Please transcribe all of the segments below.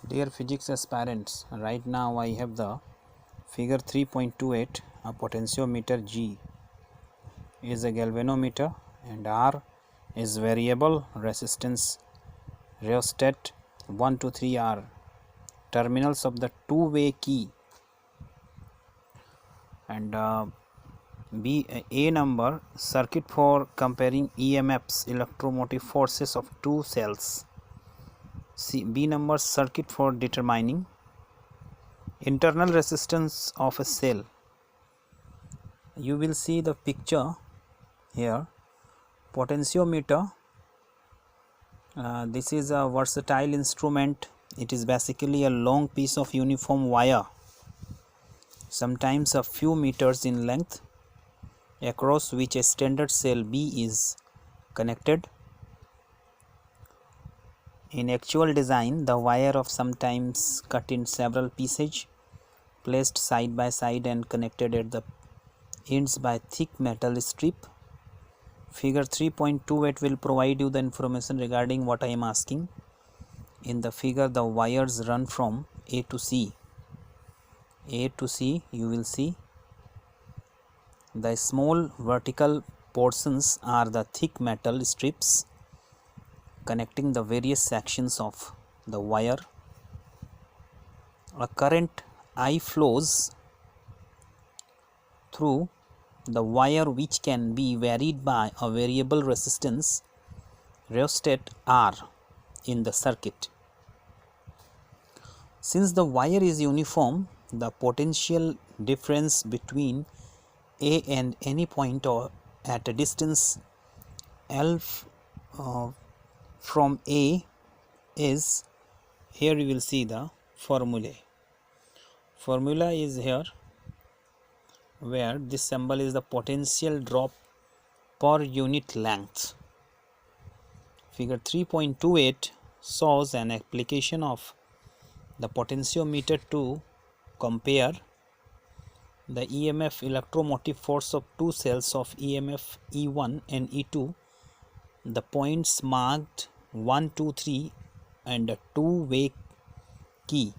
Dear physics aspirants, right now I have the figure 3.28. A potentiometer G is a galvanometer and R is variable resistance rheostat. 1 to 3 are terminals of the two-way key, and A number circuit for comparing EMFs, electromotive forces of two cells. B number circuit for determining internal resistance of a cell. You will see the picture here. Potentiometer, this is a versatile instrument. It is basically a long piece of uniform wire, sometimes a few meters in length, across which a standard cell B is connected. In actual design, the wire of sometimes cut in several pieces, placed side by side and connected at the ends by thick metal strip. Figure 3.28 will provide you the information regarding what I am asking. In the figure, the wires run from A to C. A to C, you will see the small vertical portions are the thick metal strips connecting the various sections of the wire. A current I flows through the wire, which can be varied by a variable resistance rheostat R in the circuit. Since the wire is uniform, the potential difference between A and any point or at a distance L from A is, here you will see the formula. Formula is here, where this symbol is the potential drop per unit length. Figure 3.28 shows an application of the potentiometer to compare the EMF electromotive force of two cells of EMF E1 and E2. The points marked 1, 2, 3 and a two-way key.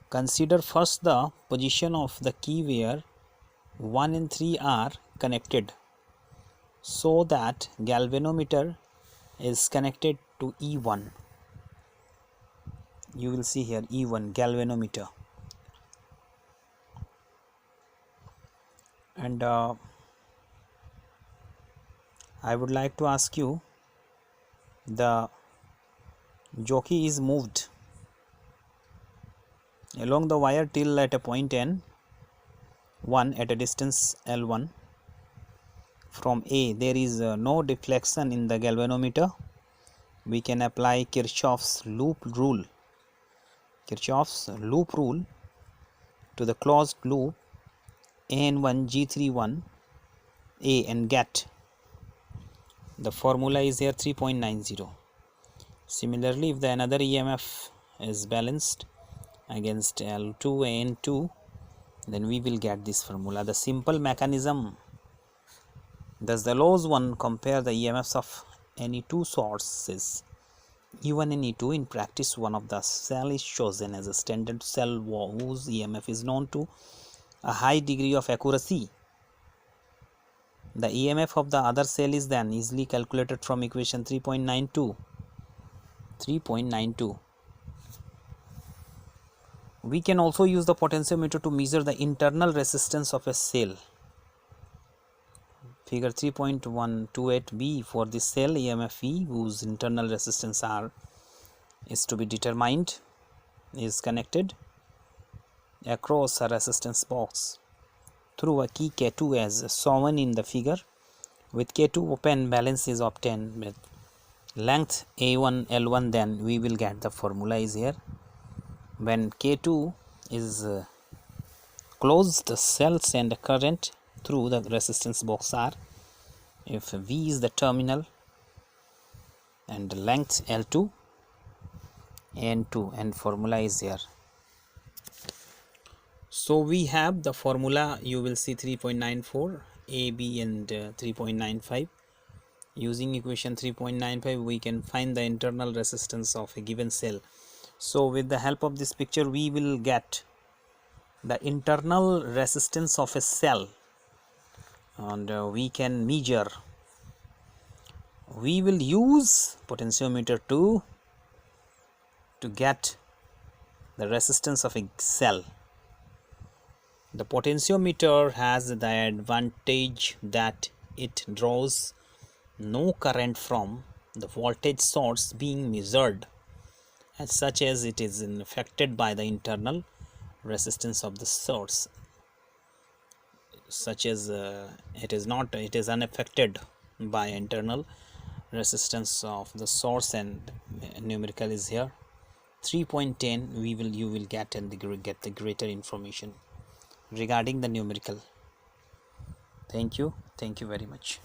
Consider first the position of the key where 1 and 3 are connected, so that galvanometer is connected to E1. You will see here E1, galvanometer. And I would like to ask you, the jockey is moved along the wire till at a point N1 at a distance L1 from A. There is no deflection in the galvanometer. We can apply Kirchhoff's loop rule. Kirchhoff's loop rule to the closed loop N1 G31 A and get the formula is here 3.90. Similarly, if the another EMF is balanced against L2 and N2, then we will get this formula. The simple mechanism thus allows one compare the EMFs of any two sources, E1 and E2. In practice, one of the cell is chosen as a standard cell whose EMF is known to a high degree of accuracy. The EMF of the other cell is then easily calculated from equation 3.92. We can also use the potentiometer to measure the internal resistance of a cell. Figure 3.128b for this cell EMF E, whose internal resistance R is to be determined, is connected across a resistance box through a key K2 as shown in the figure. With K2 open, balance is obtained with length A1 L1. Then we will get the formula is here. When K2 is closed, the cells send a current through the resistance box R. If V is the terminal and length L2 N2, and formula is here. So we have the formula. You will see 3.94 A, B and 3.95. Using equation 3.95 we can find the internal resistance of a given cell. So with the help of this picture we will get the internal resistance of a cell, and we can measure. We will use potentiometer to get the resistance of a cell. The potentiometer has the advantage that it draws no current from the voltage source being measured, as such as it is affected by the internal resistance of the source, such as it is unaffected by internal resistance of the source, and numerical is here 3.10. You will get the greater information regarding the numerical. Thank you very much.